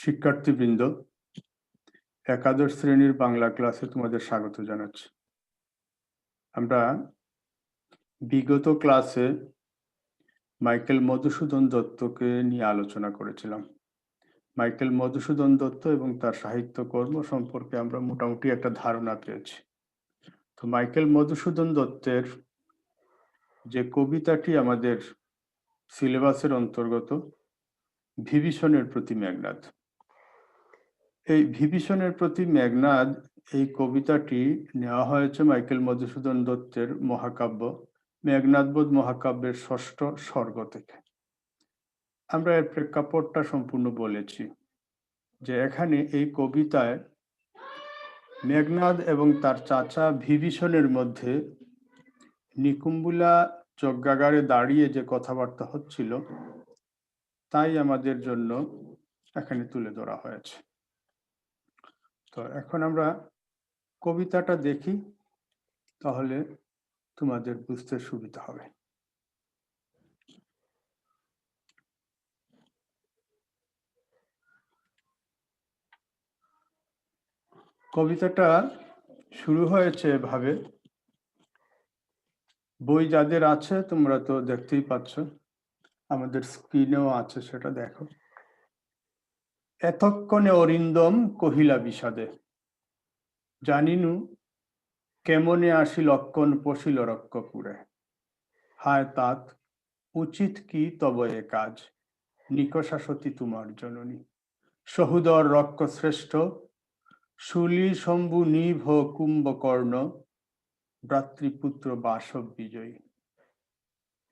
শিক্ষার্থীবৃন্দ, একাদশ শ্রেণীর বাংলা ক্লাসে তোমাদের স্বাগত জানাচ্ছি। আমরা বিগত ক্লাসে মাইকেল মধুসূদন দত্তকে নিয়ে আলোচনা করেছিলাম। মাইকেল মধুসূদন দত্ত এবং তার সাহিত্যকর্ম সম্পর্কে আমরা মোটামুটি একটা ধারণা পেয়েছি। তো মাইকেল মধুসূদন দত্তের যে কবিতাটি আমাদের সিলেবাসের অন্তর্গত, বিভীষণের প্রতি মেঘনাদ, এই বিভীষণের প্রতি মেঘনাদ এই কবিতাটি নেওয়া হয়েছে মাইকেল মধুসূদন দত্তের মহাকাব্য মেঘনাদবধ মহাকাব্যের ষষ্ঠ সর্গ থেকে। আমরা এর প্রেক্ষাপটটা সম্পূর্ণ বলেছি যে এখানে এই কবিতায় মেঘনাদ এবং তার চাচা বিভীষণের মধ্যে নিকুম্বুলা যজ্ঞাগারে দাঁড়িয়ে যে কথাবার্তা হচ্ছিল তাই আমাদের জন্য এখানে তুলে ধরা হয়েছে। তো এখন আমরা কবিতাটা দেখি, তাহলে তোমাদের বুঝতে সুবিধা হবে। কবিতাটা শুরু হয়েছে এভাবে, বই যাদের আছে তোমরা তো দেখতেই পাচ্ছ, আমাদের স্ক্রিনেও আছে, সেটা দেখো। এতক্ষণে অরিন্দম কহিলা বিষাদে, জানিনু কেমনে আসি লক্ষণ পশিল রক্ষপুরে, হায় তাত উচিত কি তব এ কাজ, নিকষা সতী তোমার জননী, সহুদর রক্ষ শ্রেষ্ঠ, শুলি শম্ভু নিভ কুম্ভকর্ণ, ভ্রাতৃপুত্র বাসব বিজয়ী,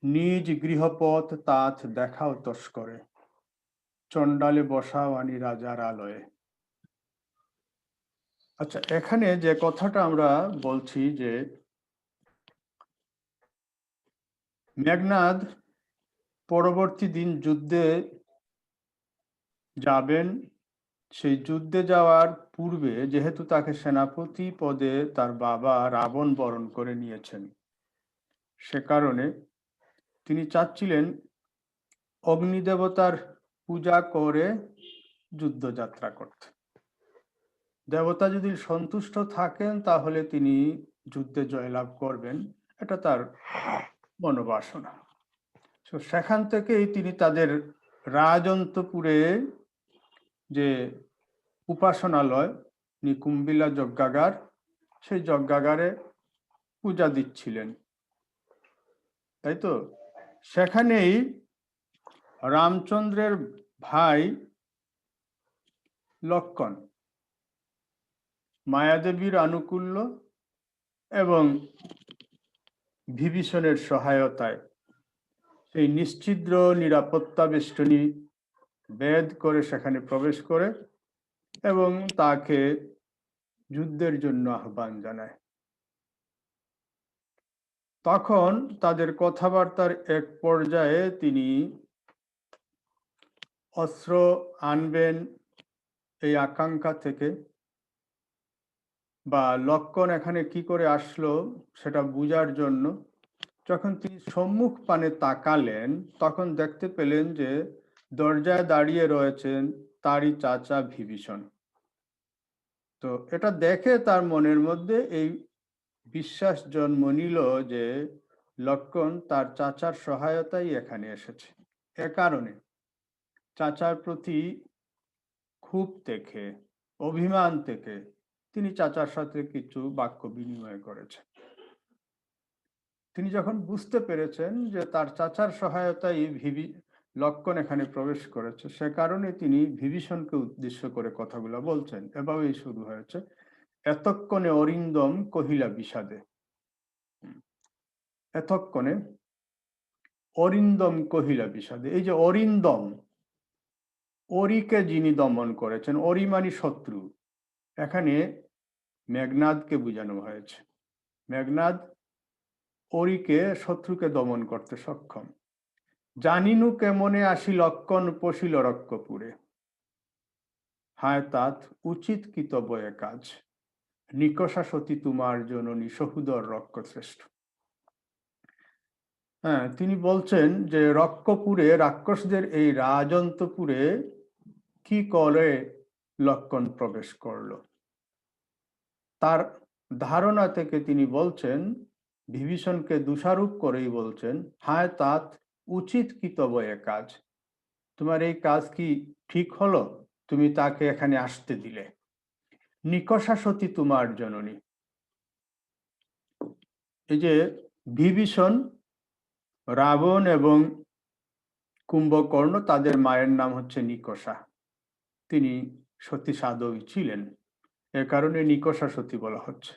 নিজ গৃহপথ তাথ দেখাও তস্করে, চণ্ডালে বসাও আনি রাজার আলয়ে। আচ্ছা, এখানে যে কথাটা আমরা বলছি যে মেঘনাদ পরবর্তী দিন যুদ্ধে যাবেন, সেই যুদ্ধে যাওয়ার পূর্বে যেহেতু তাকে সেনাপতি পদে তার বাবা রাবণ বরণ করে নিয়েছেন, সে কারণে তিনি চাচ্ছিলেন অগ্নিদেবতার পূজা করে যুদ্ধযাত্রা করতে। দেবতা যদি সন্তুষ্ট থাকেন তাহলে তিনি যুদ্ধে জয়লাভ করবেন, এটা তার মনোবাসনা। সেখান থেকেই তিনি তাদের রাজন্তপুরে যে উপাসনালয় নিকুম্বিলা যজ্ঞাগার, সেই যজ্ঞাগারে পূজা দিচ্ছিলেন, তাই তো। সেখানেই রামচন্দ্রের ভাই লক্ষণ মায়াদেবীর আনুকূল্য এবং বিভীষণের সহায়তায় সেই নিশ্ছিদ্র নিরাপত্তা বেষ্টনী ভেদ করে সেখানে প্রবেশ করে এবং তাকে যুদ্ধের জন্য আহ্বান জানায়। তখন তাদের কথাবার্তার এক পর্যায়ে তিনি অস্ত্র আনবেন এই আকাঙ্ক্ষা থেকে, বা লক্ষণ এখানে কি করে আসলো সেটা বুঝার জন্য যখন তিনি সম্মুখ পানে তাকালেন, তখন দেখতে পেলেন যে দরজায় দাঁড়িয়ে রয়েছেন তারই চাচা বিভীষণ। তো এটা দেখে তার মনের মধ্যে এই বিশ্বাস জন্ম নিল যে লক্ষণ তার চাচার সহায়তায় এখানে এসেছে। এ কারণে চাচার প্রতি ক্ষোভ থেকে, অভিমান থেকে তিনি চাচার সাথে কিছু বাক্য বিনিময় করেছেন। তিনি যখন বুঝতে পেরেছেন যে তার চাচার সহায়তায় লক্ষণ এখানে প্রবেশ করেছে, সে কারণে তিনি বিভীষণকে উদ্দেশ্য করে কথাগুলো বলছেন। এভাবেই শুরু হয়েছে, এতক্ষণে অরিন্দম কহিলা বিষাদে। এতক্ষণে অরিন্দম কহিলা বিষাদে, এই যে অরিন্দম, অরিকে যিনি দমন করেছেন, অরি মানে শত্রু, এখানে মেঘনাদকে বোঝানো হয়েছে। মেঘনাদ অরিকে, শত্রুকে দমন করতে সক্ষম। জানিনু কেমনে আসি লক্ষণ পশিল রক্ষপুরে, হায় তাত উচিত কি তব এ কাজ, নিকষা সতী তোমার জননী, সহুদর রক্ষ শ্রেষ্ঠ। হ্যাঁ, তিনি বলছেন যে রক্ষপুরে, রাক্ষসদের এই রাজন্তপুরে কি করে লক্ষণ প্রবেশ করলো। তার ধারণা থেকে তিনি বলছেন, বিভীষণকে দোষারোপ করেই বলছেন, হায় তাত উচিত কি তব এ কাজ, তোমার এই কাজ কি ঠিক হলো, তুমি তাকে এখানে আসতে দিলে। নিকষা সতী তোমার জননী। এই যে বিভীষণ, রাবণ এবং কুম্ভকর্ণ, তাদের মায়ের নাম হচ্ছে নিকষা। তিনি সতী সাধবী ছিলেন, এ কারণে নিকষা সতী বলা হচ্ছে।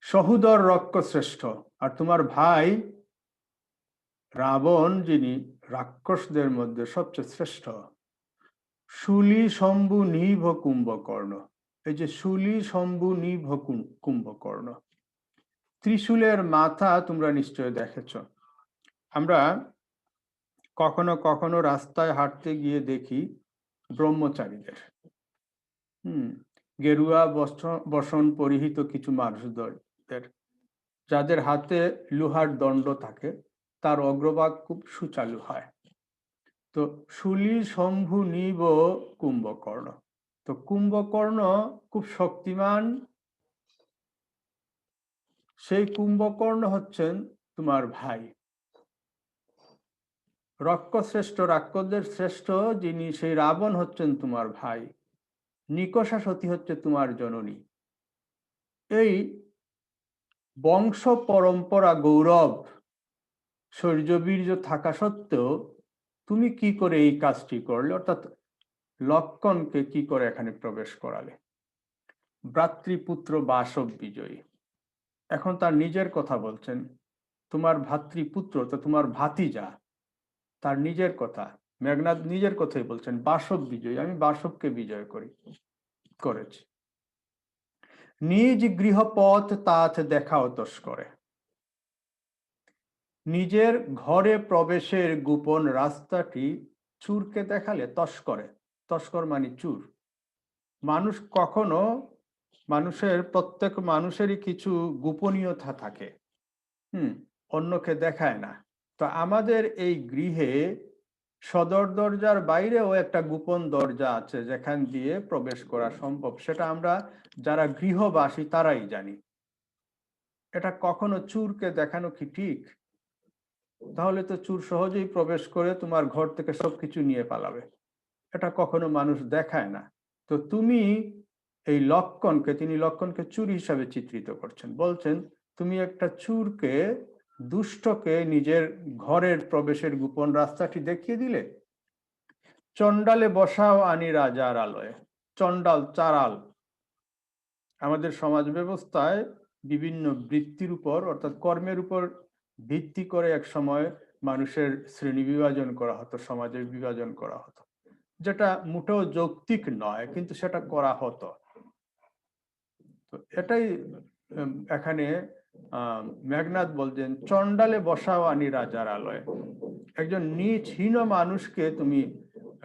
সহুদর রক্ষ শ্রেষ্ঠ, আর তোমার ভাই রাবণ যিনি রাক্ষসদের মধ্যে সবচেয়ে শ্রেষ্ঠ। শূলি শম্ভু নিভ কুম্ভকর্ণ, এই যে শূলি শম্ভু নিভ কুম্ভকর্ণ, ত্রিশূলের মাথা তোমরা নিশ্চয় দেখেছ। আমরা কখনো কখনো রাস্তায় হাঁটতে গিয়ে দেখি ব্রহ্মচারীদের, গেরুয়া বসন পরিহিত কিছু মানুষদের, যাদের হাতে লোহার দণ্ড থাকে, তার অগ্রভাগ খুব সুচালু হয়। তো শূলি শম্ভু নিব কুম্ভকর্ণ, তো কুম্ভকর্ণ খুব শক্তিমান। সেই কুম্ভকর্ণ হচ্ছেন তোমার ভাই। রক্ষশ্রেষ্ঠ, রাক্ষসদের শ্রেষ্ঠ যিনি, সেই রাবণ হচ্ছেন তোমার ভাই। নিকষা সতী হচ্ছে তোমার জননী। এই বংশ পরম্পরা গৌরব শৌর্যবীর্য থাকা সত্ত্বেও তুমি কি করে এই কাজটি করলে, অর্থাৎ লক্ষণকে কি করে এখানে প্রবেশ করালে। ভ্রাতৃপুত্র বাসব বিজয়ী, এখন তার নিজের কথা বলছেন। তোমার ভাতৃপুত্র তো তোমার ভাতিজা, তার নিজের কথা, মেঘনাদ নিজের কথাই বলছেন, বাসব বিজয়ী, আমি বাসবকে বিজয় করেছি। নিজ গৃহপথ তাথ দেখাও তস্করে, নিজের ঘরে প্রবেশের গোপন রাস্তাটি চুরকে দেখালে। তস্করে, তস্কর মানে চুর। মানুষ কখনো, প্রত্যেক মানুষেরই কিছু গোপনীয়তা থাকে, অন্যকে দেখায় না। তো আমাদের এই গৃহে সদর দরজার বাইরেও একটা গোপন দরজা আছে, যেখান দিয়ে প্রবেশ করা সম্ভব। সেটা আমরা যারা গৃহবাসী তারাই জানি। এটা কখনো চুরকে দেখানো কি ঠিক? তাহলে তো চুর সহজেই প্রবেশ করে তোমার ঘর থেকে সবকিছু নিয়ে পালাবে। এটা কখনো মানুষ দেখায় না। তো তুমি এই লক্ষণকে, তিনি লক্ষণকে চুর হিসাবে চিত্রিত করছেন, বলছেন তুমি একটা চুরকে, দুষ্টকে নিজের ঘরের প্রবেশের গোপন রাস্তাটি দেখিয়ে দিলে। চণ্ডালে বসাও আনি রাজার আলয়ে। চণ্ডাল, চারাল, আমাদের সমাজ ব্যবস্থায় বিভিন্ন বৃত্তির উপর, অর্থাৎ কর্মের উপর ভিত্তি করে এক সময় মানুষের শ্রেণী বিভাজন করা হতো, সমাজের বিভাজন করা হতো, যেটা মোটেও যৌক্তিক নয়, কিন্তু সেটা করা হতো। তো এটাই এখানে মেঘনাদ বলছেন, চণ্ডালে বসাও আনি রাজার আলয়ে। একজন নীচ হীন মানুষকে তুমি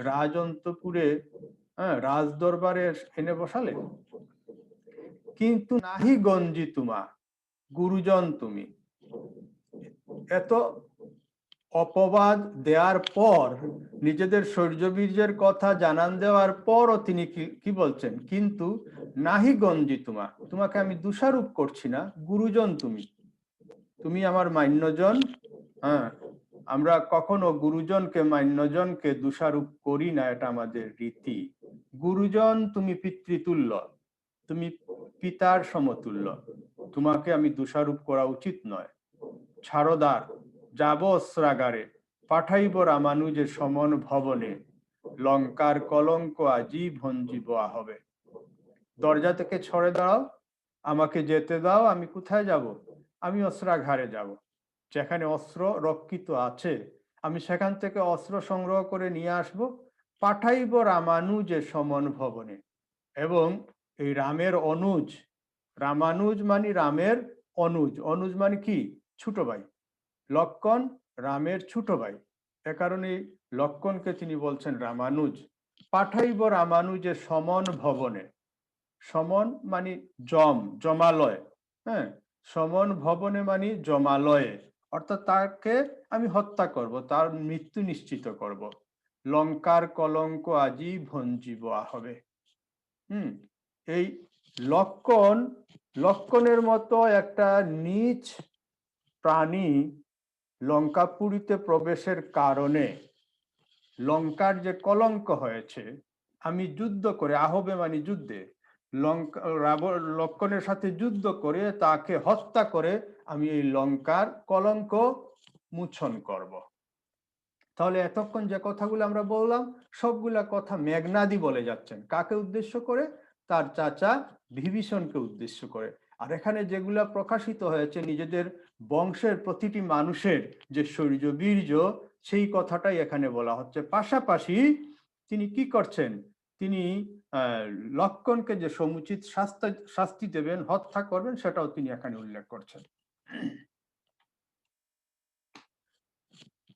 রাজন্তপুরে, রাজ দরবারে এনে বসালে। কিন্তু নাহি গঞ্জি তোমা, গুরুজন তুমি। এত অপবাদ দেওয়ার পর, নিজেদের শৌর্যবীর্যের কথা জানান দেওয়ার পরও তিনি কি বলছেন, কিন্তু নাহি গঞ্জি তোমা, তোমাকে আমি দোষারোপ করছি না, গুরুজন তুমি, তুমি আমার মান্যজন। আমরা কখনো গুরুজনকে, মান্যজনকে দোষারোপ করি না, এটা আমাদের রীতি। গুরুজন তুমি পিতৃতুল্য, তুমি পিতার সমতুল্য, তোমাকে আমি দোষারোপ করা উচিত নয়। ছাড়দার যাব অস্ত্রাগারে, পাঠাইব রামানুজে সমন ভবনে, লঙ্কার কলঙ্ক আজি ভঞ্জিব হবে। দরজা থেকে ছড়ে দাও, আমাকে যেতে দাও। আমি কোথায় যাব? আমি অস্ত্রাগারে যাব, যেখানে অস্ত্র রক্ষিত আছে, আমি সেখান থেকে অস্ত্র সংগ্রহ করে নিয়ে আসব। পাঠাইব রামানুজে সমন ভবনে, এবং এই রামের অনুজ, রামানুজ মানে রামের অনুজ, অনুজ মানে কি? ছোট ভাই। লক্ষণ রামের ছোট ভাই, এ কারণে লক্ষণকে তিনি বলছেন রামানুজ। পাঠাইব রামানুজে সমন ভবনে, সমন মানে জমালয়, সমন ভবনে মানে জমালয়ে, অর্থাৎ তাকে আমি হত্যা করব, তার মৃত্যু নিশ্চিত করব। লঙ্কার কলঙ্ক আজি ভঞ্জিব হবে। এই লক্ষণের মতো একটা নীচ প্রাণী লঙ্কাপুরীতে প্রবেশের কারণে লঙ্কার যে কলঙ্ক হয়েছে, আমি যুদ্ধ করে, আহবে মানে যুদ্ধে, লক্ষণের সাথে যুদ্ধ করে তাকে হত্যা করে আমি এই লঙ্কার কলঙ্ক মোচন করব। তাহলে এতক্ষণ যে কথাগুলো আমরা বললাম সবগুলা কথা মেঘনাদই বলে যাচ্ছেন। কাকে উদ্দেশ্য করে? তার চাচা বিভীষণকে উদ্দেশ্য করে। আর এখানে যেগুলা প্রকাশিত হয়েছে নিজেদের বংশের প্রতিটি মানুষের যে শৌর্য বীর্য, সেই কথাটাই এখানে বলা হচ্ছে। পাশাপাশি তিনি কি করছেন? তিনি লক্ষণকে যে সমুচিত শাস্তি দেবেন, হত্যা করবেন, সেটাও তিনি এখানে উল্লেখ করছেন।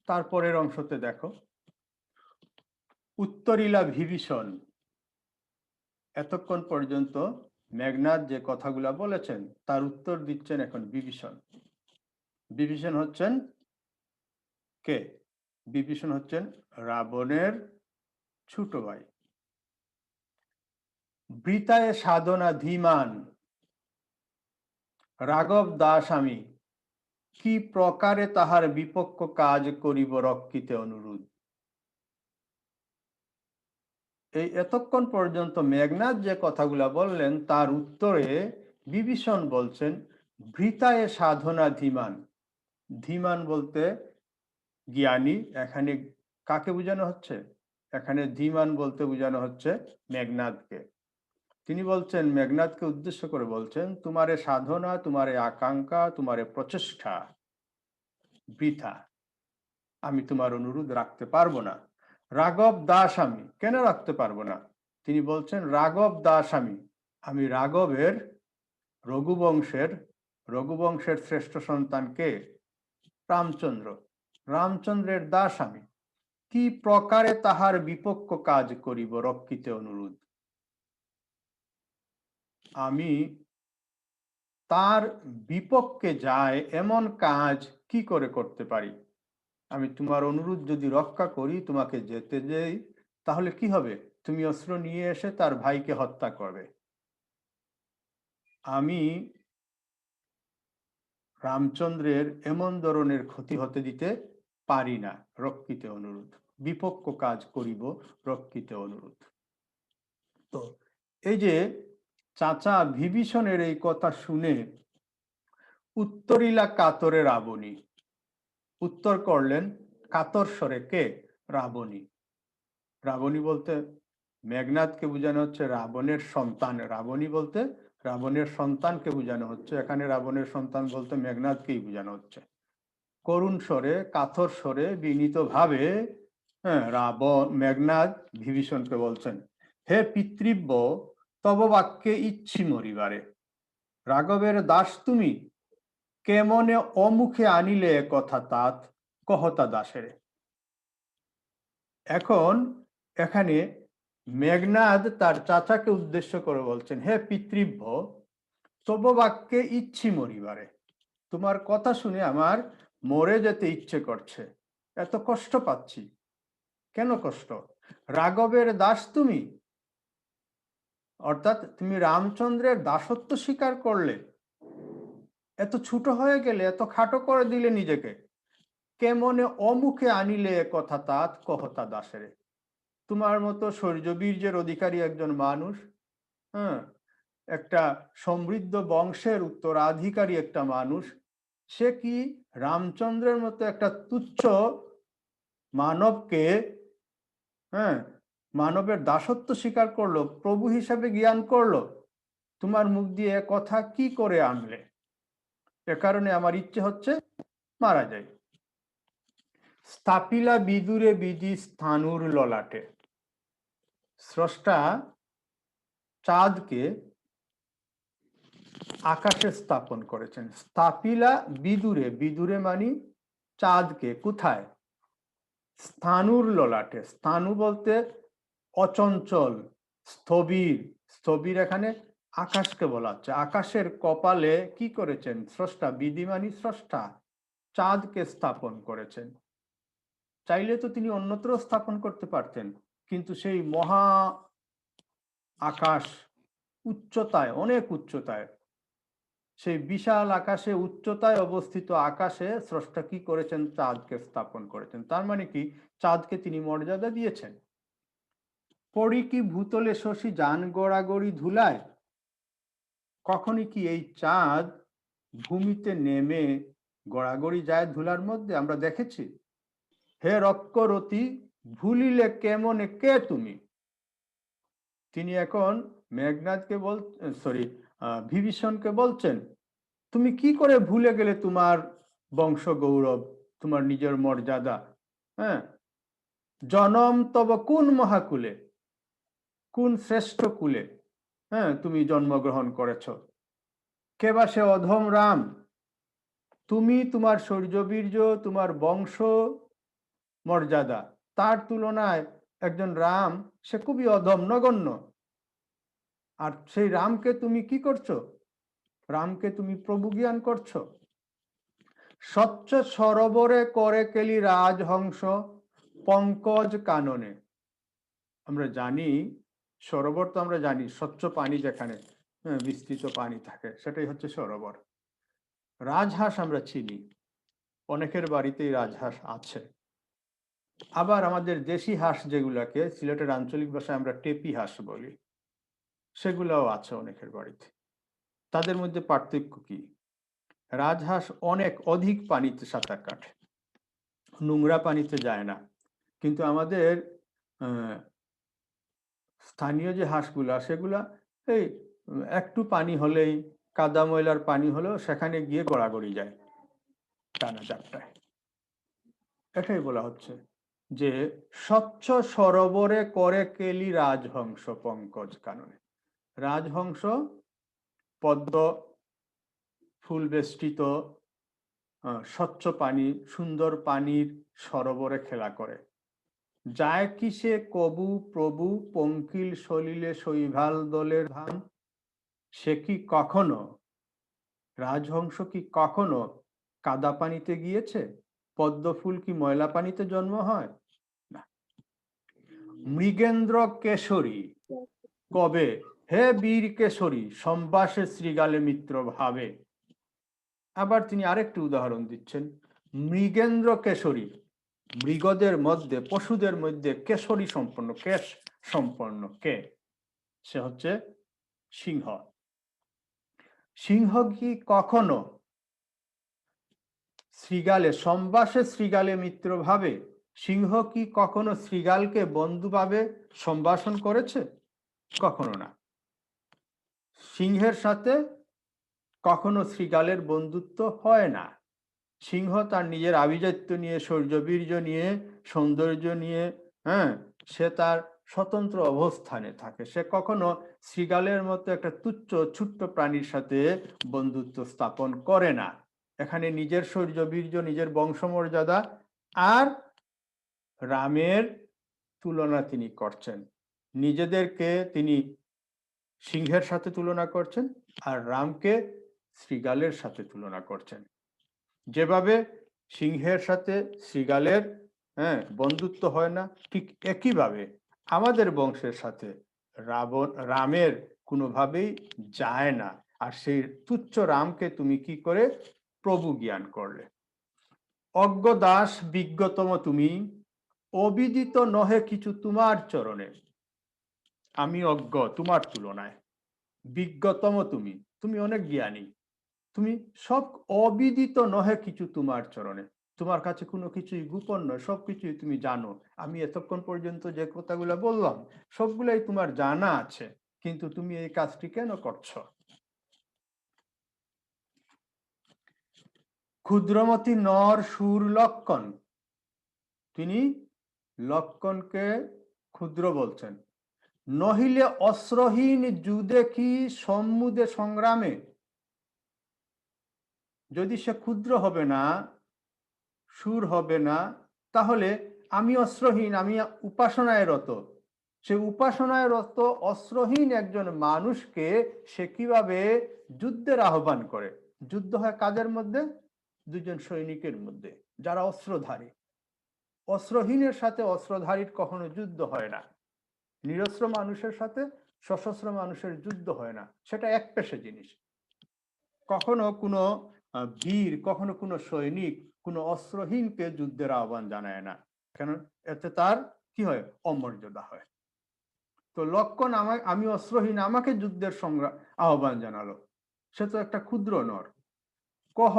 তারপরের অংশতে দেখো, উত্তরিলা বিভীষণ। এতক্ষণ পর্যন্ত মেঘনাদ যে কথাগুলা বলেছেন তার উত্তর দিচ্ছেন এখন বিভীষণ। বিভীষণ হচ্ছেন কে? বিভীষণ হচ্ছেন রাবণের ছোট ভাই। বৃতায়ে সাধনা ধীমান রাঘব দাস আমি, কি প্রকারে তাহার বিপক্ষ কাজ করিব রক্ষিতে অনুরোধ। এই এতক্ষণ পর্যন্ত মেঘনাদ যে কথাগুলা বললেন তার উত্তরে বিভীষণ বলছেন বৃতায়ে সাধনা ধীমান। ধীমান বলতে জ্ঞানী। এখানে কাকে বোঝানো হচ্ছে? এখানে ধীমান বলতে বোঝানো হচ্ছে মেঘনাদকে। তিনি বলছেন, মেঘনাদকে উদ্দেশ্য করে বলছেন, তোমারে সাধনা, তোমারে আকাঙ্ক্ষা, তোমারে প্রচেষ্টা বৃথা, আমি তোমার অনুরোধ রাখতে পারবো না। রাঘব দাস আমি, কেন রাখতে পারবো না? তিনি বলছেন রাঘব দাস আমি রাঘবের, রঘুবংশের শ্রেষ্ঠ সন্তান কে? রামচন্দ্র। রামচন্দ্রের দাস আমি, কি প্রকারে তাহার বিপক্ষ কাজ করিব রক্ষিতে অনুরোধ। আমি তার বিপক্ষে যায় এমন কাজ কি করে করতে পারি? আমি তোমার অনুরোধ যদি রক্ষা করি, তোমাকে যেতে দেই, তাহলে কি হবে? তুমি অস্ত্র নিয়ে এসে তার ভাইকে হত্যা করবে। আমি রামচন্দ্রের এমন ধরনের ক্ষতি হতে দিতে পারি না, রক্ষিতে অনুরোধ। বিপক্ষ কাজ করিব রক্ষিতে অনুরোধ। তো এই যে চাচা বিভীষণের এই কথা শুনে উত্তরিলা কাতরে রাবণী, উত্তর করলেন কাতর স্বরে কে? রাবণী। রাবণী বলতে মেঘনাদকে বোঝানো হচ্ছে রাবণের সন্তান। রাবণী বলতে রাবণের সন্তানকে বোঝানো হচ্ছে। এখানে রাবণের সন্তান বলতে মেঘনাদকেই বোঝানো হচ্ছে। করুণ স্বরে, কাতর স্বরে, বিনীত ভাবে মেঘনাদ বিভীষণকে বলছেন, হে পিতৃব্য, তব বাক্যে ইচ্ছি মরিবারে। রাঘবের দাস তুমি, কেমনে অমুখে আনিলে কথা তাত কহতা দাসের। এখন এখানে মেঘনাদ তার চাচাকে উদ্দেশ্য করে বলছেন, হে পিতৃব্য, তব বাক্যে ইচ্ছি মরিবারে, তোমার কথা শুনে আমার মরে যেতে ইচ্ছে করছে, এত কষ্ট পাচ্ছি। কেন কষ্ট? রাঘবের দাস তুমি, অর্থাৎ তুমি রামচন্দ্রের দাসত্ব স্বীকার করলে, এত ছোট হয়ে গেলে, এত খাটো করে দিলে নিজেকে। কেমনে অমুখে আনিলে কথা তাত কহতা দাসেরে। তোমার মতো শৌর্য বীর্যের অধিকারী একজন মানুষ, একটা সমৃদ্ধ বংশের উত্তরাধিকারী একটা মানুষ, সে কি রামচন্দ্রের মতো একটা তুচ্ছ মানবকে, মানবের দাসত্ব স্বীকার করলো, প্রভু হিসাবে জ্ঞান করলো? তোমার মুখ দিয়ে কথা কি করে আনলে? এ কারণে আমার ইচ্ছে হচ্ছে মারা যায়। স্থাপিলা বিদুরে বিধি স্থানুর ললাটে। স্রষ্টা চাঁদকে আকাশে স্থাপন করেছেন। স্থাপিলা বিদুরে, বিদুরে মানে চাঁদকে, কোথায়? স্থানুর ললাটে। স্থানু বলতে অচঞ্চল, স্থবির। স্থবির এখানে আকাশকে বলা হচ্ছে। আকাশের কপালে কি করেছেন স্রষ্টা? বিধি মানে স্রষ্টা চাঁদকে স্থাপন করেছেন। চাইলে তো তিনি অন্যত্র স্থাপন করতে পারতেন, কিন্তু সেই মহা আকাশ, উচ্চতায়, অনেক উচ্চতায়, সেই বিশাল আকাশে, উচ্চতায় অবস্থিত আকাশে স্রষ্টা কি করেছেন? চাঁদকে স্থাপন করেছেন। তার মানে কি, চাঁদকে তিনি মর্যাদা দিয়েছেন। পড়ি কি ভূতলে শশী যান গড়াগড়ি ধুলায়, কখনই কি এই চাঁদ ভূমিতে নেমে গড়াগড়ি যায় ধুলার মধ্যে? আমরা দেখেছি? হে রক্করতি ভুলিলে কেমনে কে তুমি। তিনি এখন মেঘনাদকে বিভীষণকে বলছেন, তুমি কি করে ভুলে গেলে তোমার বংশ গৌরব, তোমার নিজের মর্যাদা? হ্যাঁ, জনম তব কোন মহাকুলে, কোন শ্রেষ্ঠ কুলে হ্যাঁ তুমি জন্মগ্রহণ করেছ? কেবা সে অধম রাম, তুমি তোমার শৌর্যবীর্য, তোমার বংশ মর্যাদা, তার তুলনায় একজন রাম, সে খুবই অধম, নগণ্য। আর সেই রামকে তুমি কি করছো? রামকে তুমি প্রভু জ্ঞান করছো। স্বচ্ছ সরোবরে করে কেলি রাজহংস পঙ্কজ কাননে। আমরা জানি সরোবর, তো আমরা জানি স্বচ্ছ পানি, যেখানে বিস্তৃত পানি থাকে, সেটাই হচ্ছে সরোবর। রাজহাঁস আমরা চিনি, অনেকের বাড়িতেই রাজহাঁস আছে। আবার আমাদের দেশি হাঁস, যেগুলাকে সিলেটের আঞ্চলিক ভাষায় আমরা টেপি হাঁস বলি, সেগুলাও আছে অনেকের বাড়িতে। তাদের মধ্যে পার্থক্য কি? রাজহাঁস অনেক অধিক পানিতে সাঁতার কাটে, নোংরা পানিতে যায় না। কিন্তু আমাদের স্থানীয় যে হাঁসগুলা, সেগুলা এই একটু পানি হলেই, কাদা ময়লার পানি হলেও সেখানে গিয়ে গড়াগড়ি যায় টানা চারটায়। এটাই বলা হচ্ছে যে স্বচ্ছ সরোবরে করে কেলি রাজহংস পঙ্কজ কাননে। রাজহংস পদ্ম ফুল বেষ্টিত স্বচ্ছ পানি, সুন্দর পানির সরোবরে খেলা করে। যায় কি সে কবু প্রভু পঙ্কিল সলিলে শৈভাল দলের ধাম। সে কি কখনো, রাজহংস কি কখনো কাদা পানিতে গিয়েছে? পদ্ম ফুল কি ময়লা পানিতে জন্ম হয়? না। মৃগেন্দ্র কেশরী কবে, হে বীর কেশরী সম্বাসে শ্রীগালে মিত্র ভাবে। আবার তিনি আরেকটি উদাহরণ দিচ্ছেন, মৃগেন্দ্র কেশরী, মৃগদের মধ্যে, পশুদের মধ্যে কেশরী সম্পন্ন, কেশ সম্পন্ন কে? সে হচ্ছে সিংহ। সিংহ কি কখনো শ্রীগালে, সম্বাসে শ্রীগালে মিত্র ভাবে, সিংহ কি কখনো শ্রীগালকে বন্ধু ভাবে সম্ভাষণ করেছে? কখনো না। সিংহের সাথে কখনো শ্রীগালের বন্ধুত্ব হয় না। সিংহ তার নিজের আভিজাত্য নিয়ে, শৌর্যবীর্য নিয়ে, সৌন্দর্য নিয়ে, সে তার স্বতন্ত্র অবস্থানে থাকে। সে কখনো শ্রীগালের মতো একটা তুচ্ছ ছোট্ট প্রাণীর সাথে বন্ধুত্ব স্থাপন করে না। এখানে নিজের শৌর্যবীর্য, নিজের বংশমর্যাদা আর রামের তুলনা তিনি করছেন। নিজেদেরকে তিনি সিংহের সাথে তুলনা করছেন, আর রামকে শ্রীগালের সাথে তুলনা করছেন। যেভাবে সিংহের সাথে শ্রীগালের বন্ধুত্ব হয় না, ঠিক একইভাবে আমাদের বংশের সাথে রামের কোনোভাবেই যায় না। আর সেই তুচ্ছ রামকে তুমি কি করে প্রভু জ্ঞান করলে? অজ্ঞ দাস বিজ্ঞতম তুমি, অবিদিত নহে কিছু তোমার চরণে। আমি অজ্ঞ তোমার তুলনায়, বিজ্ঞতম তুমি, তুমি অনেক জ্ঞানী, তুমি সব অবিদিত নহে কিছু তোমার চরণে। তোমার কাছে কোনো কিছুই গোপন নয়, সবকিছুই তুমি জানো। আমি এতক্ষণ পর্যন্ত যে কথাগুলো বললাম, সবগুলাই তোমার জানা আছে, কিন্তু তুমি এই কাজটি কেন করছো? ক্ষুদ্রমতি নর সুর লক্ষণ, তিনি লক্ষণকে ক্ষুদ্র বলছেন। নহিলে অস্ত্রহীন যুদে কি সম্মুদে সংগ্রামে। যদি সে ক্ষুদ্র হবে না, সুর হবে না, তাহলে আমি অস্ত্রহীন, আমি উপাসনায় রত। সে উপাসনায় রত অস্ত্রহীন একজন মানুষকে সে কিভাবে যুদ্ধের আহ্বান করে? যুদ্ধ হয় কাদের মধ্যে? দুজন সৈনিকের মধ্যে, যারা অস্ত্রধারী। অস্ত্রহীনের সাথে অস্ত্রধারীর কখনো যুদ্ধ হয় না, নিরস্ত্র মানুষের সাথে সশস্ত্র মানুষের যুদ্ধ হয় না, সেটা একপেশে জিনিস। কখনো কোনো বীর, কখনো কোনো সৈনিক কোনো অস্ত্রহীনকে যুদ্ধের আহ্বান জানায় না, কেন? এতে তার কি হয়? অমর্যাদা হয়। তো লক্ষণ আমি অস্ত্রহীন, আমাকে যুদ্ধের সংগ্রাম আহ্বান জানালো, সে তো একটা ক্ষুদ্র নর। কহ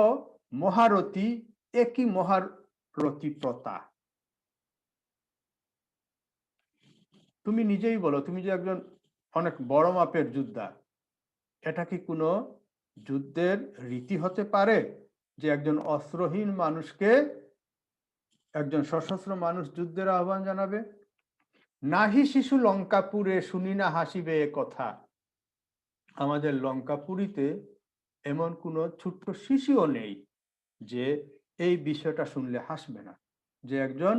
মহারথী একই মহারথী প্রতা। তুমি নিজেই বলো, তুমি যে একজন অনেক বড় মাপের যোদ্ধা, এটা কি কোনো যুদ্ধের রীতি হতে পারে যে একজন অস্ত্রহীন মানুষকে একজন সশস্ত্র মানুষ যুদ্ধের আহ্বান জানাবে? নাহি শিশু লঙ্কাপুরে শুনি না হাসিবে এ কথা। আমাদের লঙ্কাপুরীতে এমন কোনো ছোট্ট শিশুও নেই যে এই বিষয়টা শুনলে হাসবে না, যে একজন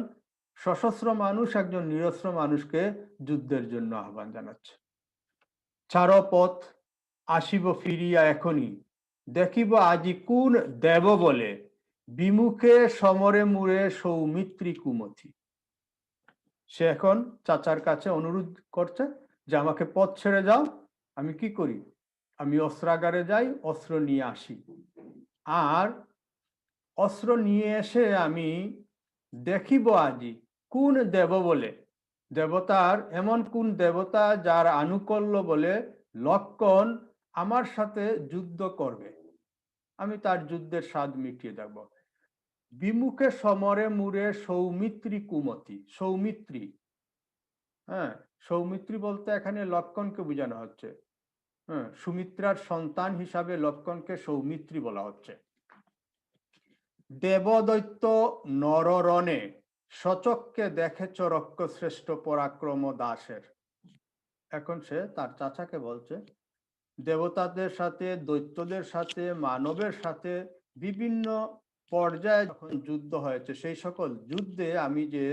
সশস্ত্র মানুষ একজন নিরস্ত্র মানুষকে যুদ্ধের জন্য আহ্বান জানাচ্ছে। ছাড় পথ, আসিব ফিরিয়া এখনই, দেখিব আজি কোন দেব বলে, বিমুখে সমরে মুরে সৌমিত্রী কুমথি। সে এখন চাচার কাছে অনুরোধ করছে যে আমাকে পথ ছেড়ে যাও, আমি কি করি? আমি অস্ত্রাগারে যাই, অস্ত্র নিয়ে আসি, আর অস্ত্র নিয়ে এসে আমি দেখিব আজি কোন দেব বলে, দেবতার এমন কোন দেবতা যার আনুকূল্য বলে লক্ষণ আমার সাথে যুদ্ধ করবে, আমি তার যুদ্ধের স্বাদ মিটিয়ে দেব। বিমুখে সমরে মুরে সৌমিত্রী কুমতি। সৌমিত্রী, হ্যাঁ, সৌমিত্রী বলতে এখানে লক্ষণকে বোঝানো হচ্ছে। হ্যাঁ, সুমিত্রার সন্তান হিসাবে লক্ষণকে সৌমিত্রী বলা হচ্ছে। দেবদৈত্য নররণে সচক্ষে দেখেছ রক্ষশ্রেষ্ঠ পরাক্রম দাসের। এখন সে তার চাচাকে বলছে দেবতাদের সাথে, দৈত্যদের সাথে, মানবের সাথে বিভিন্ন পর্যায়ে যখন যুদ্ধ হয়েছে, সেই সকল যুদ্ধে আমি যে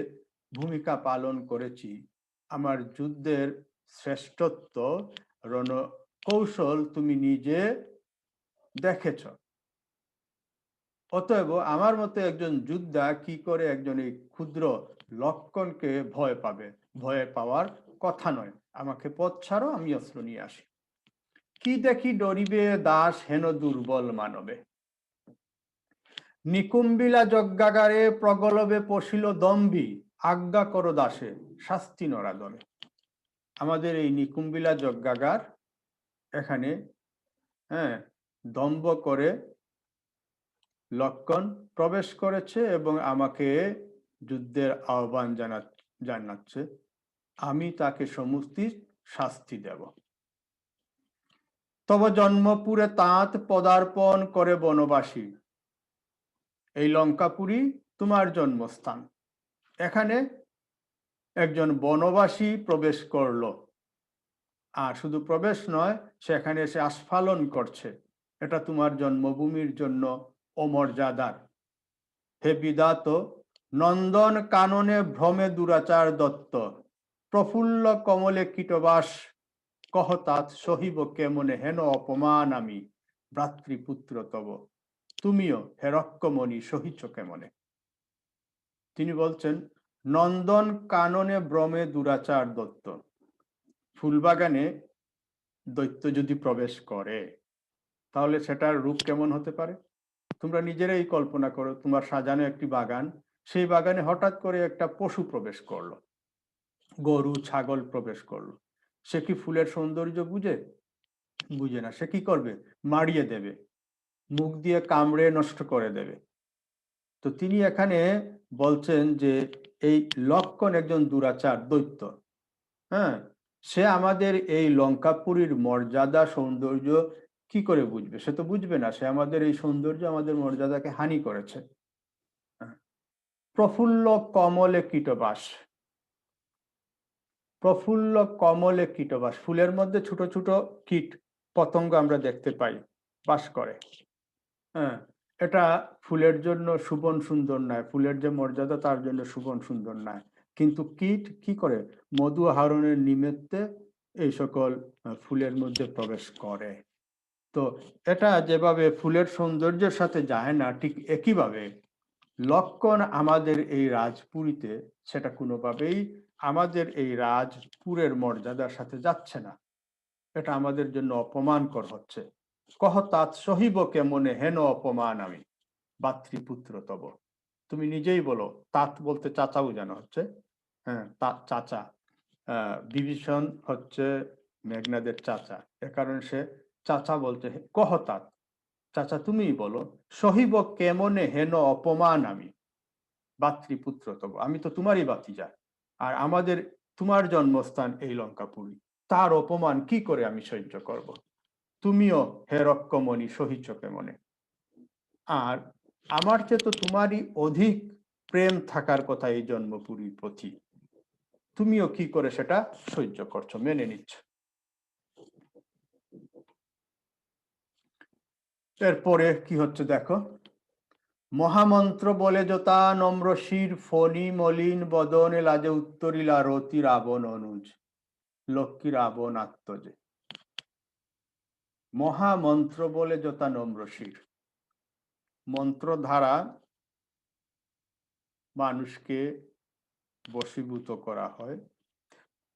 ভূমিকা পালন করেছি, আমার যুদ্ধের শ্রেষ্ঠত্ব, রণকৌশল তুমি নিজে দেখেছ। অতএব আমার মতো একজন যোদ্ধা কি করে একজন এই ক্ষুদ্র লক্ষণকে ভয় পাবে? ভয় পাওয়ার কথা নয়, আমাকে পথ ছাড়ো, আমি অস্ত্র নিয়ে আসি। কি দেখি ডরিবে দাস হেন দুর্বল মানবে, নিকুম্বিলা যজ্ঞাগারে প্রগলবে পশিল দম্ভি, আজ্ঞা করো দাসে শাস্তি নরাদনে। আমাদের এই নিকুম্বিলা যজ্ঞাগার, এখানে হ্যাঁ দম্ভ করে লক্ষণ প্রবেশ করেছে এবং আমাকে যুদ্ধের আহ্বান জানাচ্ছে, আমি তাকে সমস্ত শাস্তি দেব। তব জন্মপুরে তাঁত পদার্পণ করে বনবাসী, এই লঙ্কাপুরী তোমার জন্মস্থান, এখানে একজন বনবাসী প্রবেশ করলো, আর শুধু প্রবেশ নয়, সেখানে এসে আস্ফালন করছে, এটা তোমার জন্মভূমির জন্য অমর্যাদার। হে বিধাত, নন্দন কাননে ভ্রমে দুরাচার দত্ত, প্রফুল্ল কমলে কীটবাস কহতাৎ সহিব কেমনে হেন অপমান আমি ভ্রাতৃপুত্র তব, তুমিও হে রক্ষমণি সহিছ কেমনে। তিনি বলছেন নন্দন কাননে ভ্রমে দুরাচার দত্ত, ফুলবাগানে দৈত্য যদি প্রবেশ করে তাহলে সেটার রূপ কেমন হতে পারে? তোমরা নিজেরাই কল্পনা করো, তোমার সাজানো একটি বাগান, সেই বাগানে হঠাৎ করে একটা পশু প্রবেশ করলো, গরু ছাগল প্রবেশ করলো, সে কি ফুলের সৌন্দর্য বুঝে? বুঝে না। সে কি করবে? মারিয়ে দেবে, মুখ দিয়ে কামড়ে নষ্ট করে দেবে। তো তিনি এখানে বলছেন যে এই লক্ষণ একজন দুরাচার দৈত্য, হ্যাঁ, সে আমাদের এই লঙ্কাপুরীর মর্যাদা সৌন্দর্য কি করে বুঝবে? সে তো বুঝবে না, সে আমাদের এই সৌন্দর্য আমাদের মর্যাদাকে হানি করেছে। প্রফুল্ল কমলে কীটবাস, প্রফুল্ল কমলে কীটবাস, ফুলের মধ্যে ছোট ছোট কীট পতঙ্গ আমরা দেখতে পাই বাস করে। হ্যাঁ, এটা ফুলের জন্য শোভন সুন্দর নয়, ফুলের যে মর্যাদা তার জন্য শোভন সুন্দর নয়, কিন্তু কীট কি করে? মধু আহরণের নিমিত্তে এই সকল ফুলের মধ্যে প্রবেশ করে। তো এটা যেভাবে ফুলের সৌন্দর্যের সাথে যায় না, ঠিক একইভাবে লক্ষণ আমাদের এই রাজপুরীতে সেটা কোনোভাবেই আমাদের এই রাজপুরের মর্যাদার সাথে যাচ্ছে না। এটা আমাদের জন্য অপমানকর হচ্ছে। কহ তাৎ সহিব কেমনে হেন অপমান আমি ভাতৃপুত্র তব। তুমি নিজেই বলো, তাত বলতে চাচা বোঝানো হচ্ছে। হ্যাঁ, তাত চাচা। বিভীষণ হচ্ছে মেঘনাদের চাচা, এ কারণে সে চাচা বলছে। কহ তাত, চাচা তুমিই বলো, সহিব কেমনে হেন অপমান আমি ভাতৃপুত্র তব। আমি তো তোমারই ভাতিজা, আর আমাদের তোমার জন্মস্থান এই লঙ্কাপুরী, তার অপমান কি করে আমি সহ্য করব? তুমিও হে রক্ষমণি সহিচ্ছ কেমনে? আর আমার চেয়ে তো তোমারই অধিক প্রেম থাকার কথা এই জন্মপুরীর প্রতি, তুমিও কি করে সেটা সহ্য করছো, মেনে নিচ্ছ? এরপরে কি হচ্ছে দেখো, মহামন্ত্র বলে যতা নম্র শির ফণি মলিন বদনে লাজে উত্তরিলা রতি রাবণ অনুজ লক্ষ্মী রাবণ আত্মজে। মহামন্ত্র বলে যতা নম্র শির, মন্ত্র দ্বারা মানুষকে বশীভূত করা হয়।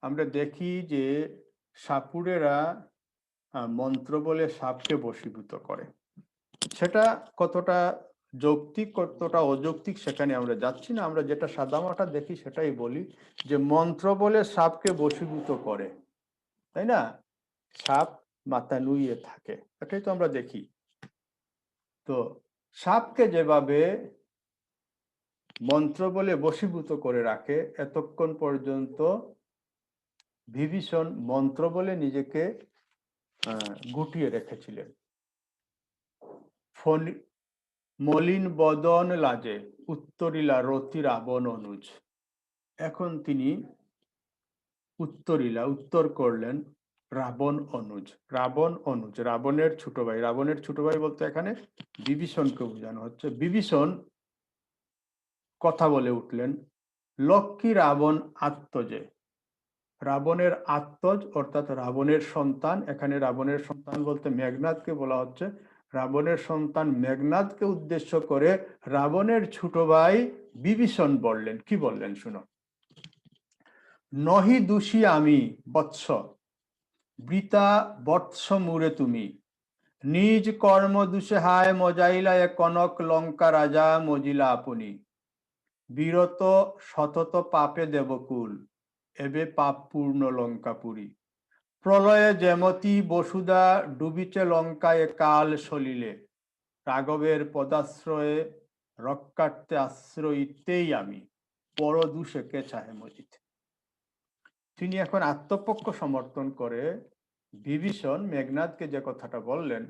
আমরা দেখি যে সাপুড়েরা মন্ত্র বলে সাপকে বশীভূত করে। সেটা কতটা যৌক্তিক কতটা অযৌক্তিক সেখানে আমরা যাচ্ছি না। আমরা যেটা সাদামাটা দেখি সেটাই বলি, যে মন্ত্র বলে সাপকে বশীভূত করে, তাই না? সাপ মাথা নুইয়ে থাকে, এটাই তো আমরা দেখি। তো সাপকে যেভাবে মন্ত্র বলে বশীভূত করে রাখে, এতক্ষণ পর্যন্ত বিভীষণ মন্ত্র বলে নিজেকে গুটিয়ে রেখেছিলেন। মলিন বদন লাজে উত্তরিলা রতি রাবণ অনুজ। এখন তিনি উত্তর করলেন রাবণ অনুজ। রাবণ অনুজ রাবণের ছোট ভাই। রাবণের ছোট ভাই বলতে এখানে বিভীষণকে বোঝানো হচ্ছে। বিভীষণ কথা বলে উঠলেন, লক্ষ্মী রাবণ আত্মজে। রাবণের আত্মজ অর্থাৎ রাবণের সন্তান, এখানে রাবণের সন্তান বলতে মেঘনাদকে বলা হচ্ছে। রাবণের সন্তান মেঘনাদকে উদ্দেশ্য করে রাবণের ছোট ভাই বিভীষণ বললেন, কি বললেন শুনো। নহি দোষী আমি বৎস বৃতা বৎস মুরে তুমি, নিজ কর্ম দোষে হায় মজাইলা এ কনক লঙ্কা রাজা মজিলা আপনি, বিরত শতত পাপে দেবকুল এবে পাপ পূর্ণ লঙ্কাপুরী, প্রলয়ে যেমতি বসুধা ডুবিছে লঙ্কায় কাল সলিলে, রাঘবের পদাশ্রয়ে রক্ষার্থে আশ্রয়িতেই আমি, পরদূষে কে চাহে মজিতে। তিনি এখন আত্মপক্ষ সমর্থন করে বিভীষণ মেঘনাদকে যে কথাটা বললেন,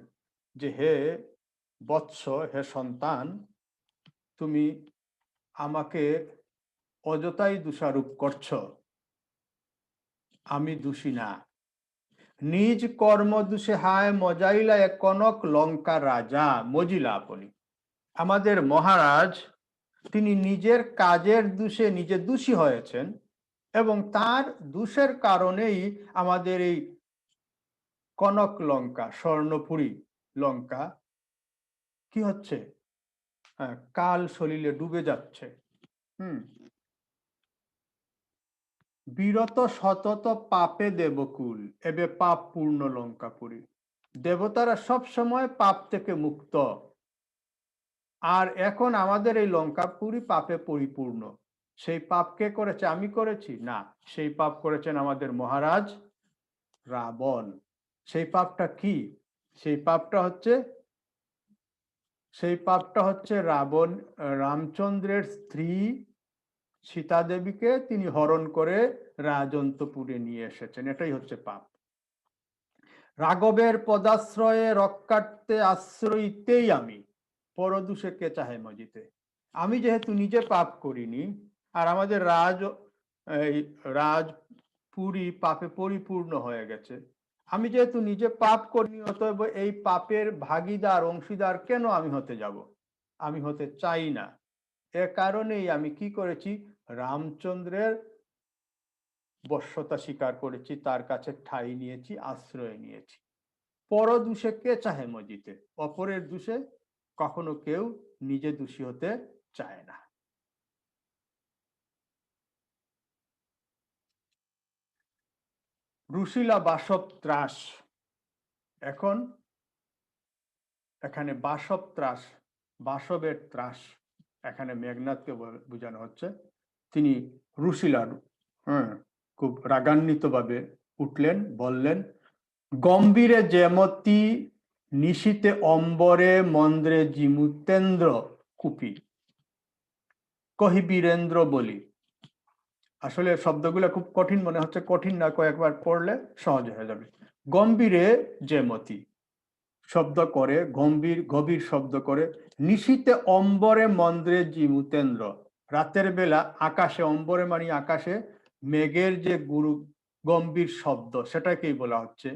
যে হে বৎস, হে সন্তান, তুমি আমাকে অযথাই দোষারোপ করছো, আমি দোষী না। নিজ কর্ম দোষে হায় মজাইলা এক কনক লঙ্কা রাজা মজিলা আপনি। আমাদের মহারাজ তিনি নিজের কাজের দোষে নিজে দোষী হয়েছেন, এবং তার দোষের কারণেই আমাদের এই কনক লঙ্কা, স্বর্ণপুরী লঙ্কা কি হচ্ছে, কাল সলিলে ডুবে যাচ্ছে। বিরত সতত পাপে দেবকুল এবে পাপ পূর্ণ লঙ্কাপুরী। দেবতারা সব সময় পাপ থেকে মুক্ত, আর এখন আমাদের এই লঙ্কাপুরী পাপে পরিপূর্ণ। সেই পাপ কে করেছে? আমি করেছি না, সেই পাপ করেছেন আমাদের মহারাজ রাবণ। সেই পাপটা কি? সেই পাপটা হচ্ছে রাবণ রামচন্দ্রের স্ত্রী সীতা দেবীকে তিনি হরণ করে রাজন্তপুরে নিয়ে এসেছেন, এটাই হচ্ছে পাপ। রাঘবের পদাশ্রয়ে রক্ষার্থে আশ্রয়িতেই আমি, পরদূষে কে চাহে মজিতে। আমি যেহেতু নিজে পাপ করিনি, আর আমাদের রাজপুরী পাপে পরিপূর্ণ হয়ে গেছে, আমি যেহেতু নিজে পাপ করিনি, অতএব এই পাপের ভাগীদার অংশীদার কেন আমি হতে যাব? আমি হতে চাই না। এ কারণেই আমি কি করেছি, রামচন্দ্রের বশ্যতা স্বীকার করেছি, তার কাছে ঠাঁই নিয়েছি, আশ্রয় নিয়েছি। পর দোষে কে চাহে মজিতে। অপরের দোষে কখনো কেউ নিজে দোষী হতে চায় না। রুশিলা বাসব ত্রাস। এখন এখানে বাসব ত্রাস, বাসবের ত্রাস, এখানে মেঘনাথকে বোঝানো হচ্ছে। তিনি রুশিলার খুব রাগান্বিত ভাবে উঠলেন, বললেন, গম্ভীরে যেমতি নিশীতে অম্বরে মন্দ্রে জিমুতেন্দ্র কুপি কহি বীরেন্দ্র বলি। আসলে শব্দগুলো খুব কঠিন মনে হচ্ছে, কঠিন না, কয়েকবার পড়লে সহজ হয়ে যাবে। গম্ভীরে যেমতি শব্দ করে, গম্ভীর গভীর শব্দ করে, নিশীতে অম্বরে মন্দ্রে জিমুতেন্দ্র, রাতের বেলা আকাশে, অম্বরে মানে আকাশে মেঘের যে গুরু গম্ভীর শব্দ সেটাকেই বলা হচ্ছে।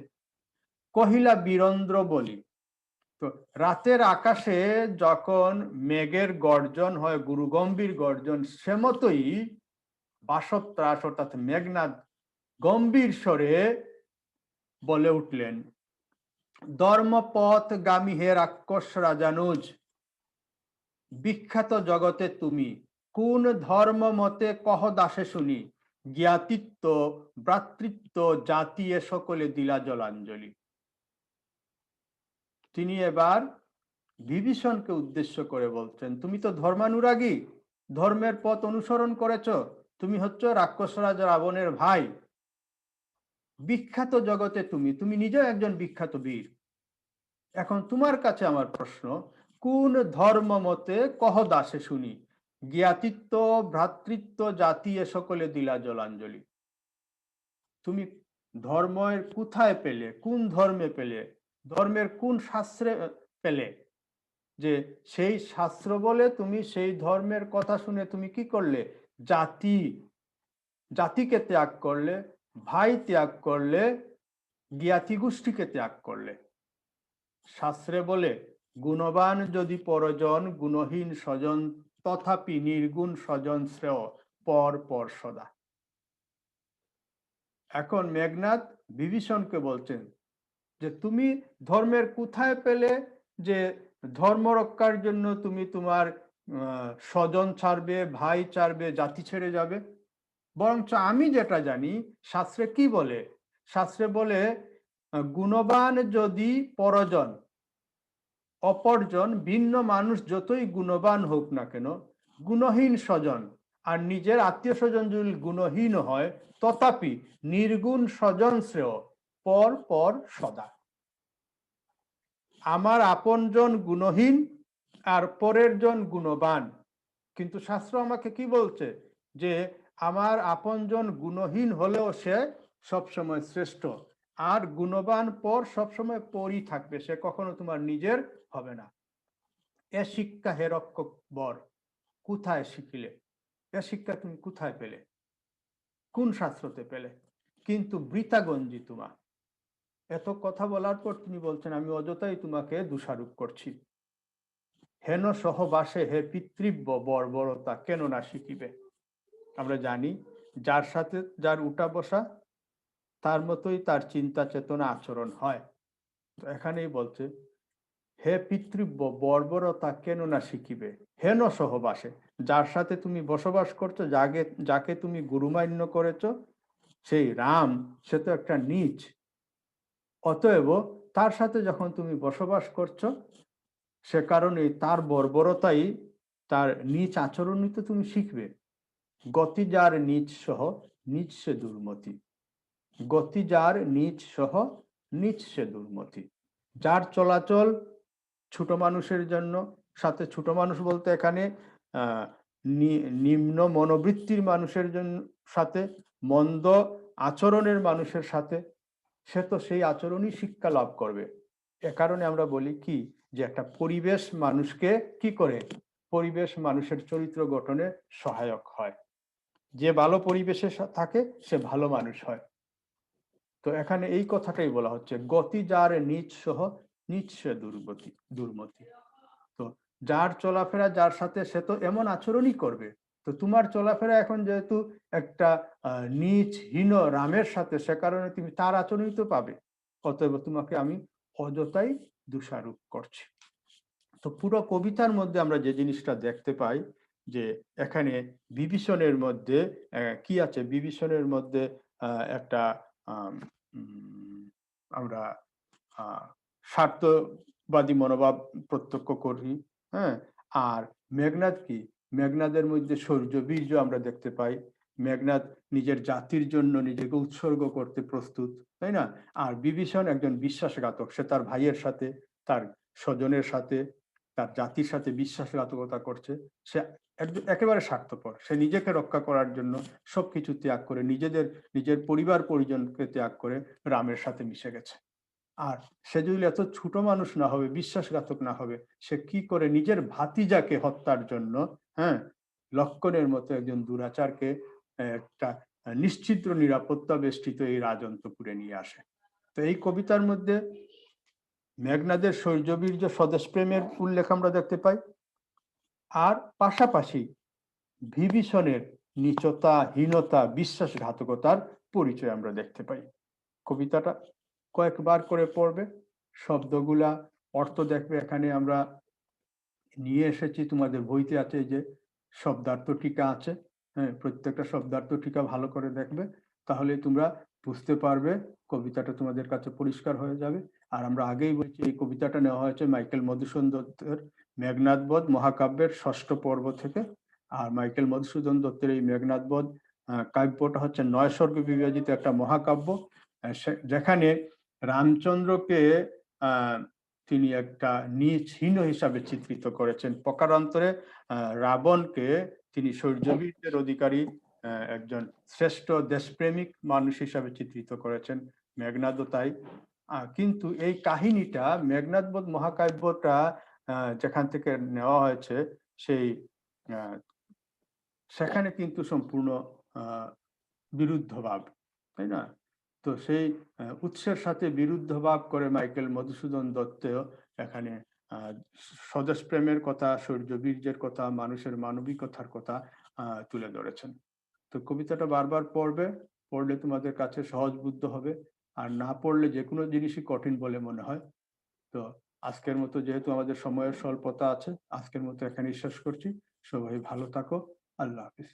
কহিলা বীরেন্দ্র বলি। তো রাতের আকাশে যখন মেঘের গর্জন হয়, গুরু গম্ভীর গর্জন, সে মতোই বাসব ত্রাস অর্থাৎ মেঘনাদ গম্ভীর স্বরে বলে উঠলেন, ধর্মপথ গামী হে রাক্ষস রাজানুজ, বিখ্যাত জগতে তুমি কোন ধর্ম মতে কহ দাসে শুনি, জ্ঞাতিত্ব ভ্রাতৃত্ব জাতি এ সকলে দিলা জলাঞ্জলি। তিনি এবার বিভীষণকে উদ্দেশ্য করে বলছেন, তুমি তো ধর্মানুরাগী, ধর্মের পথ অনুসরণ করেছ, তুমি হচ্ছ রাক্ষস রাজা রাবণের ভাই, বিখ্যাত জগতে তুমি, তুমি নিজেও একজন বিখ্যাত বীর। এখন তোমার কাছে আমার প্রশ্ন, কোন ধর্ম মতে কহ দাসে শুনি, জ্ঞাতিত্ব ভ্রাতৃত্ব জাতি এ সকলে দিলা জলাঞ্জলি। তুমি ধর্মের কোথায় পেলে, কোন ধর্মে পেলে, ধর্মের কোন শাস্ত্রে পেলে, যে সেই শাস্ত্র বলে তুমি সেই ধর্মের কথা শুনে তুমি কি করলে, জাতিকে ত্যাগ করলে, ভাই ত্যাগ করলে, জ্ঞাতি গোষ্ঠীকে ত্যাগ করলে। শাস্ত্রে বলে, গুণবান যদি পরজন, গুণহীন স্বজন, তথাপি নির্গুণ স্বজন শ্রেয়, পর পর সদা। এখন মেঘনাদ বিভীষণকে বলছেন যে তুমি ধর্মের কোথায় পেলে যে ধর্ম রক্ষার জন্য তুমি তোমার স্বজন ছাড়বে, ভাই ছাড়বে, জাতি ছেড়ে যাবে। বরঞ্চ আমি যেটা জানি শাস্ত্রে কি বলে, শাস্ত্রে বলে গুণবান যদি পরজন, অপরজন ভিন্ন মানুষ যতই গুণবান হোক না কেন, গুণহীন স্বজন আর নিজের আত্মীয় স্বজন যদি গুণহীন হয়, তথাপি নির্গুণ স্বজন শ্রেয়, পর পর সদা। আমার আপনজন গুণহীন আর পরের জন গুণবান, কিন্তু শাস্ত্র আমাকে কি বলছে, যে আমার আপনজন গুণহীন হলেও সে সবসময় শ্রেষ্ঠ, আর গুণবান পর সবসময় পরই থাকবে, সে কখনো তোমার নিজের হবে না। এ শিক্ষা হে রক্ষক বর, কোথায় শিখিলে, এ শিক্ষা তুমি কোথায় পেলে, কোন শাস্ত্রতে পেলে? কিন্তু বৃথা গঞ্জি তোমা। এত কথা বলার পর তিনি বলছেন, আমি অযথাই তোমাকে দোষারোপ করছি। হেন সহবাসে হে পিতৃব্য বর্বরতা কেন না শিখিবে। আমরা জানি যার সাথে যার উঠা বসা তার মতোই তার চিন্তা চেতনা আচরণ হয়। তো এখানেই বলছে, হে পিতৃব্য বর্বরতা কেন না শিখিবে, হেন সহবাসে, যার সাথে তুমি বসবাস করছো, যাকে তুমি গুরুমান্য করেছ, সেই রাম সে তো একটা নীচ, অতএব তার সাথে যখন তুমি বসবাস করছো, সে কারণে তার বর্বরতাই, তার নীচ আচরণই তো তুমি শিখবে। গতি যার নীচ সহ নীচ সে দুর্মতি, গতি যার নীচ সহ নীচ সে দুর্মতি। যার চলাচল ছোট মানুষের জন্য, সাথে ছোট মানুষ বলতে এখানে নিম্ন মনোবৃত্তির মানুষের জন্য, সাথে মন্দ আচরণের মানুষের সাথে, সে তো সেই আচরণই শিক্ষা লাভ করবে। এ কারণে আমরা বলি কি, যে একটা পরিবেশ মানুষকে কি করে, পরিবেশ মানুষের চরিত্র গঠনে সহায়ক হয়। যে ভালো পরিবেশে থাকে সে ভালো মানুষ হয়। তো এখানে এই কথাটাই বলা হচ্ছে, গতি যার নিজ সহ নিজ সে দুর্মতি। তো যার চলাফেরা যার সাথে, সে তো এমন আচরণই করবে। তো তোমার চলাফেরা এখন যেহেতু একটা নিজ হীন রামের সাথে, সে কারণে তুমি তার আচরণই তো পাবে, অতএব তোমাকে আমি অযথাই দোষারোপ করছি। তো পুরো কবিতার মধ্যে আমরা যে জিনিসটা দেখতে পাই, যে এখানে বিভীষণের মধ্যে কি আছে, বিভীষণের মধ্যে একটা আম, উম, আমরা আহ, স্বার্থবাদী মনোভাব প্রত্যক্ষ করি। হ্যাঁ, আর মেঘনাদ কি, মেঘনাদের মধ্যে শৌর্য বীর্য আমরা দেখতে পাই। মেঘনাদ নিজের জাতির জন্য নিজেকে উৎসর্গ করতে প্রস্তুত, তাই না? আর বিভীষণ একজন বিশ্বাসঘাতক, সে তার ভাইয়ের সাথে, তার স্বজনের সাথে, তার জাতির সাথে বিশ্বাসঘাতকতা করছে। সে একেবারে স্বার্থপর, সে নিজেকে রক্ষা করার জন্য সবকিছু ত্যাগ করে, নিজের পরিবার পরিজনকে ত্যাগ করে রামের সাথে মিশে গেছে। আর সে যদি এত ছোট মানুষ না হবে, বিশ্বাসঘাতক না হবে, সে কি করে নিজের ভাতিজাকে হত্যার জন্য, হ্যাঁ, লক্ষণের মতো একজন দুরাচারকে একটা নিশ্চিদ্র নিরাপত্তা বেষ্টিত এই রাজন্তপুরে নিয়ে আসে। তো এই কবিতার মধ্যে মেঘনাদের শৌর্যবীর্য স্বদেশ প্রেমের উল্লেখ আমরা দেখতে পাই, আর পাশাপাশি বিভীষণের নীচতা, হীনতা, বিশ্বাসঘাতকতার পরিচয় আমরা দেখতে পাই। কবিতাটা কয়েকবার করে পড়বে, শব্দগুলা অর্থ দেখবে। এখানে আমরা নিয়ে এসেছি, তোমাদের বইতে আছে যে শব্দার্থ টিকা আছে। হ্যাঁ, প্রত্যেকটা শব্দার্থ টিকা ভালো করে দেখবে, তাহলে তোমরা বুঝতে পারবে, কবিতাটা তোমাদের কাছে পরিষ্কার হয়ে যাবে। আর আমরা আগেই বলছি, এই কবিতাটা নেওয়া হয়েছে মাইকেল মধুসূদন দত্তের মেঘনাদ বধ মহাকাব্যের 6ষ্ঠ পর্ব থেকে। আর মাইকেল মধুসূদন দত্তের এই মেঘনাদ বধ কাব্যটা হচ্ছে 9 সর্গে বিভাজিত একটা মহাকাব্য, যেখানে রামচন্দ্রকে আহ তিনি একটা নীচহীন হিসাবে চিত্রিত করেছেন। প্রকারান্তরে রাবণকে তিনি শৌর্যবীর্যের অধিকারী একজন শ্রেষ্ঠ দেশপ্রেমিক মানুষ হিসাবে চিত্রিত করেছেন। মেঘনাদও তাই। কিন্তু এই কাহিনীটা, মেঘনাদ বধ মহাকাব্যটা যেখান থেকে নেওয়া হয়েছে, সেই সেখানে কিন্তু সম্পূর্ণ বিরুদ্ধ ভাব, তাই না? তো সেই উৎসের সাথে বিরুদ্ধ ভাব করে মাইকেল মধুসূদন দত্ত এখানে স্বদেশ প্রেমের কথা, শৌর্য বীর্যের কথা, মানুষের মানবিকতার কথা তুলে ধরেছেন। তো কবিতাটা বারবার পড়বে, পড়লে তোমাদের কাছে সহজ বুদ্ধ হবে। আর না পড়লে যে কোনো জিনিসই কঠিন বলে মনে হয়। তো আজকের মতো, যেহেতু আমাদের সময়ের স্বল্পতা আছে, আজকের মতো এখানেই শেষ করছি। সবাই ভালো থাকো। আল্লাহ হাফিজ।